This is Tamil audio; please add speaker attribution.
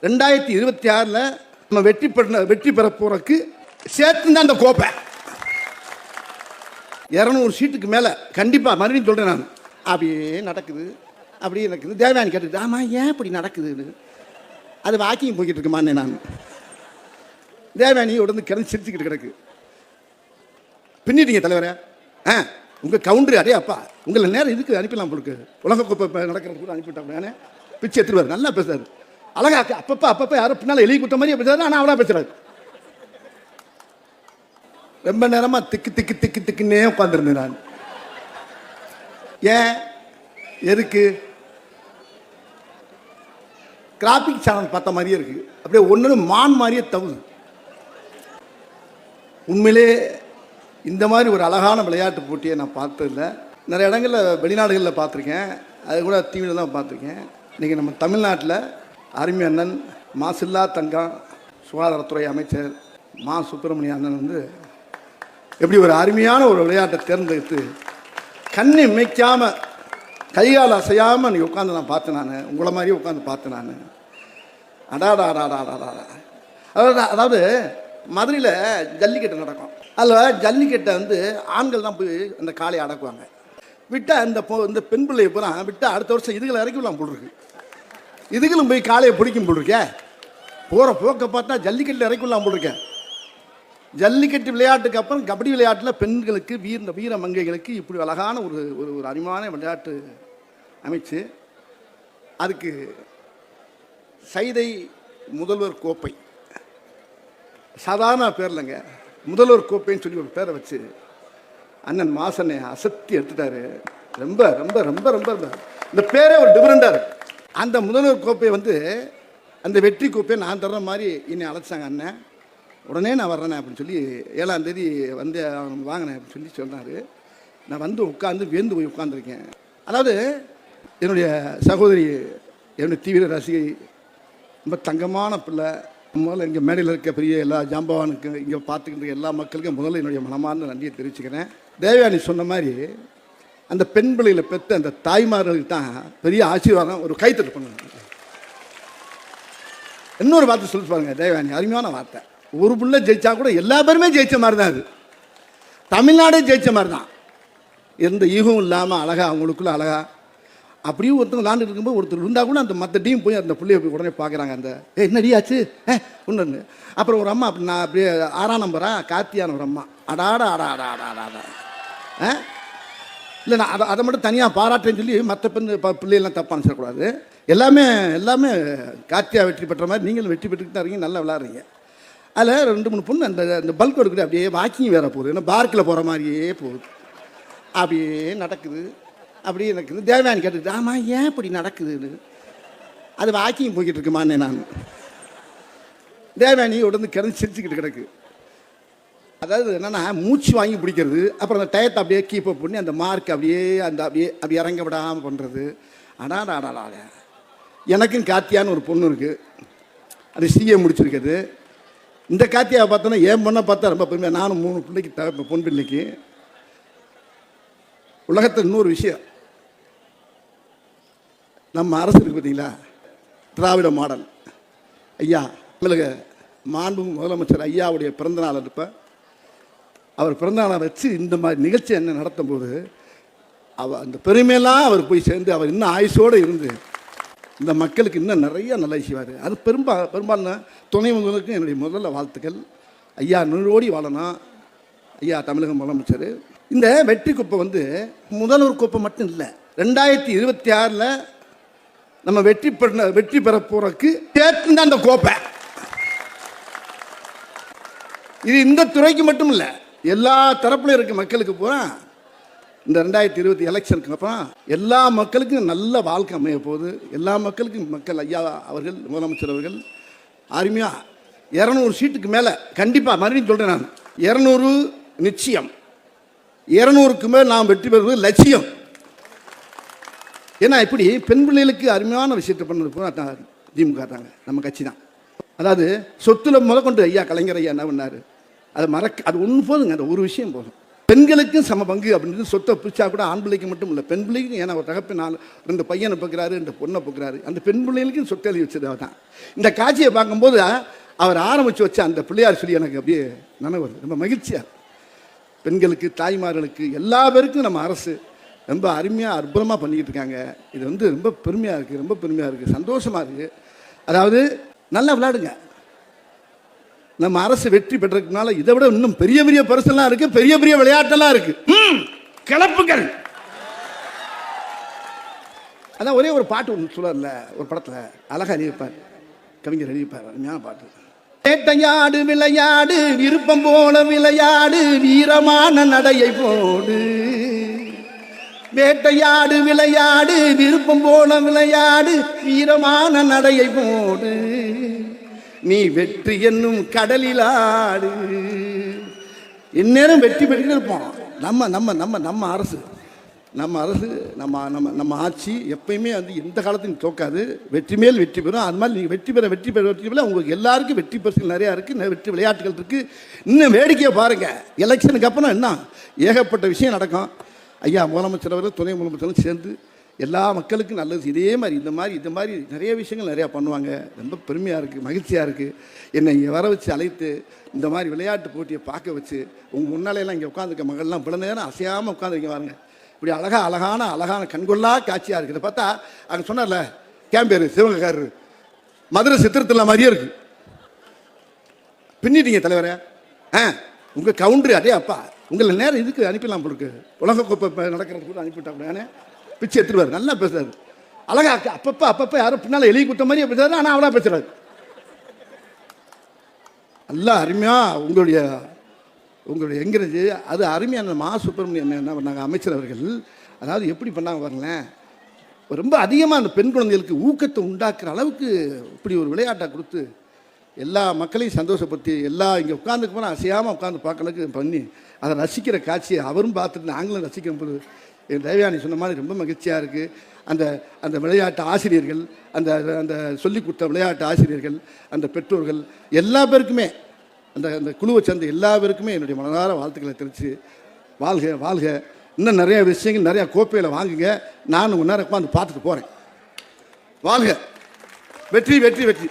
Speaker 1: 2026 நம்ம வெற்றி பெற போறதுக்கு சேர்த்து தான் அந்த கோப்பை 200 சீட்டுக்கு மேலே கண்டிப்பாக மறுபடியும் சொல்கிறேன் நான். அப்படியே நடக்குது, அப்படியே நடக்குது. தேவயானி கேட்டுட்டு ஆமாம் ஏன் இப்படி நடக்குதுன்னு அது வாக்கிங் போய்கிட்டு இருக்குமான்னு நான் தேவயானி உடனே கிடந்து சிரிச்சுக்கிட்டு கிடக்கு. பின்னிட்டீங்க தலைவரே. உங்கள் கவுண்டர் அடே அப்பா உங்களை நேரம் இதுக்கு அனுப்பிடலாம் போலுக்கு உலக கோப்பை நடக்கிறது கூட அனுப்பிவிட்டாங்க. பிச்சு எடுத்துருவார், நல்லா பேசுறாரு, அழகா அப்பப்போ யாரும் பின்னால் எழுதி கொடுத்த மாதிரியே பேசுறாரு. ஆனால் அவளா பேசுறாரு. ரொம்ப நேரமா திக்குன்னே உட்காந்துருந்தேன் நான். ஏன் எதுக்கு? கிராபிக் சேனல் பார்த்த மாதிரியே இருக்கு, அப்படியே ஒன்று மான் மாதிரியே தவுது. உண்மையிலே இந்த மாதிரி ஒரு அழகான விளையாட்டு போட்டியை நான் பார்த்ததில்லை. நிறைய இடங்களில் வெளிநாடுகளில் பார்த்துருக்கேன், அது கூட டிவியில் தான் பார்த்துருக்கேன். இன்றைக்கி நம்ம தமிழ்நாட்டில் அருமை அண்ணன் மாசில்லா தங்கம் சுகாதாரத்துறை அமைச்சர் மா சுப்பிரமணிய அண்ணன் வந்து எப்படி ஒரு அருமையான ஒரு விளையாட்டை தேர்ந்தெடுத்து கண்ணை இமைக்காமல் கைகால் அசையாமல் நீ உட்காந்து நான் பார்த்தேன். நான் உங்களை மாதிரியே உட்காந்து பார்த்தேன் நான். அதாவது மதுரையில் ஜல்லிக்கட்டு நடக்கும். அதில் ஜல்லிக்கட்டை வந்து ஆண்கள் தான் போய் அந்த காளையை அடக்குவாங்க. விட்டால் இந்த பெண் பிள்ளையை பூரா விட்டால் அடுத்த வருஷம் இதுகளை இறக்கி விடலாம் போல் இருக்கு. இதுகளும் போய் காளையை பிடிக்கும் போல் இருக்கே. போகிற போக்க பார்த்தா ஜல்லிக்கட்டில் இறக்கி விடலாம் போல் இருக்கேன். ஜல்லிக்கட்டு விளையாட்டுக்கு அப்புறம் கபடி விளையாட்டில் பெண்களுக்கு வீர மங்கைகளுக்கு இப்படி அழகான ஒரு ஒரு அருமையான விளையாட்டு அமைச்சு அதுக்கு சைதை முதல்வர் கோப்பை, சாதாரண பேர் இல்லைங்க, முதல்வர் கோப்பைன்னு சொல்லி ஒரு பேரை வச்சு அண்ணன் மாசனை அசத்தி எடுத்துட்டாரு. ரொம்ப ரொம்ப ரொம்ப ரொம்ப ரொம்ப இந்த பேரே ஒரு டிஃப்ரெண்டாக இருக்கு. அந்த முதல்வர் கோப்பையை வந்து அந்த வெற்றி கோப்பையை நான் தர்ற மாதிரி என்னை அழைச்சாங்க அண்ணன். உடனே நான் வர்றேனே அப்படின்னு சொல்லி 7ஆம் தேதி வந்து வாங்கினேன் அப்படின்னு சொல்லி சொன்னார். நான் வந்து உட்காந்து வேந்து போய் உட்காந்துருக்கேன். அதாவது என்னுடைய சகோதரி, என்னுடைய தீவிர ரசிகை, ரொம்ப தங்கமான பிள்ளை. முதல்ல இங்கே மேடையில் இருக்க பெரிய எல்லா ஜாம்பவானுக்கு இங்கே பார்த்துக்கிட்டு எல்லா மக்களுக்கும் முதல்ல என்னுடைய மனமார்ந்த நன்றியை தெரிவிச்சுக்கிறேன். தேவயானி சொன்ன மாதிரி அந்த பெண் பிள்ளைகளை பெற்ற அந்த தாய்மார்களுக்கு தான் பெரிய ஆசீர்வாதம். ஒரு கைத்தட்டு பண்ணுங்க. இன்னொரு வார்த்தை சொல்லி பாருங்க, தேவயானி அருமையான வார்த்தை. ஒரு பிள்ளை ஜெயிச்சா கூட எல்லா பேருமே ஜெயிச்ச மாதிரி தான். அது தமிழ்நாடே ஜெயிச்ச மாதிரி தான். எந்த ஈகம் இல்லாமல் அழகா அவங்களுக்குள்ள அழகா அப்படியே ஒருத்தவங்க விளாண்டுட்டு இருக்கும்போது ஒருத்தர் இருந்தால் கூட அந்த மற்ற டீம் போய் அந்த பிள்ளைய போய் உடனே பார்க்குறாங்க. அந்த என்னடி ஆச்சு ஒன்று. அப்புறம் ஒரு அம்மா அப்படி நான் அப்படியே 6ஆம் நம்பரா கார்த்தியான ஒரு அம்மா அடாடா இல்லை, நான் அதை மட்டும் தனியாக பாராட்டேன்னு சொல்லி மற்ற பிள்ளைகள்லாம் தப்பாக நினச்சிடக்கூடாது. எல்லாமே கார்த்தியா வெற்றி பெற்ற மாதிரி நீங்களும் வெற்றி பெற்றுக்கிட்டு தான் இருக்கீங்க, நல்லா விளாட்றீங்க. அதில் 2-3 பொண்ணு அந்த பல்க் எடுக்கிட்டு அப்படியே வாக்கிங் வேற போகுது, ஏன்னா பார்க்கில் போகிற மாதிரியே போகுது. அப்படியே நடக்குது, அப்படியே நடக்குது. தேவயானி கேட்டுட்டு ஆமாம் ஏன் இப்படி நடக்குதுன்னு அது வாக்கிங் போய்கிட்டு இருக்குமான்னு நான் தேவயானி உடனே கிடந்து சிரிச்சுக்கிட்டு கிடக்கு. அதாவது என்னென்னா மூச்சு வாங்கி பிடிக்கிறது, அப்புறம் அந்த டயத்தை அப்படியே கீப்பப் பண்ணி அந்த மார்க் அப்படி இறங்க விடாமல் பண்ணுறது. அடாடா எனக்கும் கார்த்தியான்னு ஒரு பொண்ணு இருக்குது, அது சிஏ முடிச்சிருக்குது. இந்த கார்த்தியாவை பார்த்தோன்னா என் பொண்ணை பார்த்தா ரொம்ப பெருமையாக. நானும் 3 பிள்ளைக்கு பொன் பிள்ளைக்கு. உலகத்தில் இன்னொரு விஷயம், நம்ம அரசு இருக்குது பார்த்தீங்களா, திராவிட மாடல். ஐயா தமிழக மாண்பு முதலமைச்சர் ஐயாவுடைய பிறந்தநாள் இருப்ப அவர் பிறந்தநாளை வச்சு இந்த மாதிரி நிகழ்ச்சி என்ன நடத்தும் போது அந்த பெருமையெல்லாம் அவர் போய் சேர்ந்து அவர் இன்னும் ஆயுசோடு இருந்து இந்த மக்களுக்கு இன்னும் நிறைய நல்ல செய்வார். அது பெரும்பாலும் துணை முதல்வருக்கும் என்னுடைய முதல்ல வாழ்த்துக்கள். ஐயா நூறோடி வாழணும். ஐயா தமிழக முதலமைச்சர் இந்த வெற்றி கோப்பை வந்து முதல்வர் கோப்பை மட்டும் இல்லை, 2026 நம்ம வெற்றி பெற போறதுக்கு சேர்த்து தான் அந்த கோப்பை. இது இந்த துறைக்கு மட்டும் இல்லை, எல்லா தரப்புல இருக்க மக்களுக்கு பூரா இந்த 2020 எலெக்ஷனுக்கு அப்புறம் எல்லா மக்களுக்கும் நல்ல வாழ்க்கை அமைய போகுது. எல்லா மக்களுக்கும் ஐயா அவர்கள் முதலமைச்சர் அவர்கள் அருமையாக 200 சீட்டுக்கு மேலே கண்டிப்பாக மறுபடியும் சொல்கிறேன் நான். 200 நிச்சயம், 200க்கு மேல் நாம் வெற்றி பெறுவது லட்சியம். ஏன்னா இப்படி பெண் பிள்ளைகளுக்கு அருமையான விஷயத்தை பண்ணது போல திமுக தாங்க, நம்ம கட்சி தான். அதாவது சொத்துல முதற்கொண்டு ஐயா கலைஞர் ஐயா என்ன பண்ணார், அது ஒன்று போதுங்க, அந்த ஒரு விஷயம் போதும். பெண்களுக்கும் சம பங்கு அப்படின்னு சொத்தை பிரிச்சா கூட ஆண் பிள்ளைக்கு மட்டும் இல்லை, பெண் பிள்ளைக்கும். ஏன்னா ஒரு தகப்பன் 2 பையனை பார்க்குறாரு, 2 பொண்ணை பார்க்குறாரு. அந்த பெண் பிள்ளைகளுக்கும் சொத்தை எழுதி வச்சது அவர் தான். இந்த காட்சியை பார்க்கும்போது அவர் ஆரம்பித்து வச்ச அந்த பிள்ளையார் சொல்லி எனக்கு அப்படியே நினைவு வருது. ரொம்ப மகிழ்ச்சியாக, பெண்களுக்கு, தாய்மார்களுக்கு, எல்லா பேருக்கும் நம்ம அரசு ரொம்ப அருமையாக அற்புதமாக பண்ணிக்கிட்டு இருக்காங்க. இது வந்து ரொம்ப பெருமையாக இருக்குது, ரொம்ப பெருமையாக இருக்குது, சந்தோஷமாக இருக்குது. அதாவது நல்லா விளையாடுங்க. நம்ம அரசு வெற்றி பெற்றதுனால இதை விட இன்னும் பெரிய பெரிய பரிசெல்லாம் இருக்குது, பெரிய பெரிய விளையாட்டெல்லாம் இருக்குது. கிளப்புகள். அதான் ஒரே ஒரு பாட்டு ஒன்று சொல்லல, ஒரு படத்தில் அழகாக எழுதியிருப்பார், கவிஞர் எழுதியிருப்பார், ஞான பாட்டு. வேட்டையாடு விளையாடு, விருப்பம் போல விளையாடு, வீரமான நடையை போடு. வேட்டையாடு விளையாடு, விருப்பம் போல விளையாடு, வீரமான நடையை போடு. நீ வெற்றி என்னும் கடலில் ஆடு. இந்நேரம் வெற்றி பெற்று இருப்போம். நம்ம நம்ம நம்ம நம்ம அரசு நம்ம நம்ம நம்ம நம்ம ஆட்சி எப்பயுமே வந்து எந்த காலத்தையும் தோக்காது, வெற்றி மேல் வெற்றி பெறும். அது மாதிரி நீங்கள் வெற்றி பெற உங்களுக்கு எல்லாருக்கும் வெற்றி பரிசுகள் நிறையா இருக்குது, வெற்றி விளையாட்டுகள் இருக்குது. இன்னும் வேடிக்கையை பாருங்கள், எலெக்ஷனுக்கு அப்புறம் என்ன ஏகப்பட்ட விஷயம் நடக்கும். ஐயா முதலமைச்சர் அவர்கள், துணை முதலமைச்சரும் சேர்ந்து எல்லா மக்களுக்கும் நல்லது. இதே மாதிரி இந்த மாதிரி நிறைய விஷயங்கள் நிறையா பண்ணுவாங்க. ரொம்ப பெருமையாக இருக்குது, மகிழ்ச்சியாக இருக்குது. என்னை இங்கே வர வச்சு அழைத்து இந்த மாதிரி விளையாட்டு போட்டியை பார்க்க வச்சு உங்கள் முன்னாலையெல்லாம் இங்கே உட்காந்துருக்க மகள்லாம் இவ்வளோ நேரம் அசையாமல் உட்காந்துருக்க பாருங்க. இப்படி அழகான கண்கொள்ளா காட்சியாக இருக்குது. பார்த்தா அங்கே சொன்னார்ல கேம்பேரு சிவகக்காரரு, மதுரை சித்திரத்தில் மாதிரியே இருக்குது. பின்னிட்டீங்க தலைவரே. உங்கள் கவுண்டரு அதே அப்பா உங்களை நேரம் இதுக்கு அனுப்பிடலாம் போருக்கு, உலகக்கோப்பை நடக்கிறது கூட அனுப்பிவிட்டாங்க. பிச்சை எடுத்துருவார், நல்லா பேசுறாரு, அழகா அப்பப்போ யாரும் பின்னால் எழுதி கொடுத்த மாதிரியே பேசுறாரு. ஆனால் அவளா பேசுறாரு. நல்லா அருமையாக உங்களுடைய எங்கிறது அது அருமையான மா சுப்பிரமணியன் என்ன பண்ணாங்க அமைச்சர் அவர்கள். அதாவது எப்படி பண்ணாங்க பாருங்களேன், ரொம்ப அதிகமாக அந்த பெண் குழந்தைகளுக்கு ஊக்கத்தை உண்டாக்குற அளவுக்கு இப்படி ஒரு விளையாட்டை கொடுத்து எல்லா மக்களையும் சந்தோஷப்படுத்தி எல்லா இங்கே உட்காந்துக்கு போனால் அசையாமல் உட்காந்து பார்க்கறதுக்கு பண்ணி அதை ரசிக்கிற காட்சியை அவரும் பார்த்துட்டு நாங்களும் ரசிக்கும் போது என் தேவயானி சொன்ன மாதிரி ரொம்ப மகிழ்ச்சியாக இருக்குது. அந்த அந்த விளையாட்டு ஆசிரியர்கள், அந்த அந்த சொல்லிக் கொடுத்த விளையாட்டு ஆசிரியர்கள், அந்த பெற்றோர்கள் எல்லா பேருக்குமே, அந்த அந்த குழுவை சேர்ந்த எல்லா பேருக்குமே என்னுடைய மனதார வாழ்த்துக்களை தெரிவித்து வாழ்க வாழ்க. இன்னும் நிறையா விஷயங்கள் நிறையா கோப்பையில் வாங்குங்க. நான் உங்கள் நேரம் உட்காந்து பார்த்துட்டு போகிறேன். வாழ்க. வெற்றி வெற்றி வெற்றி.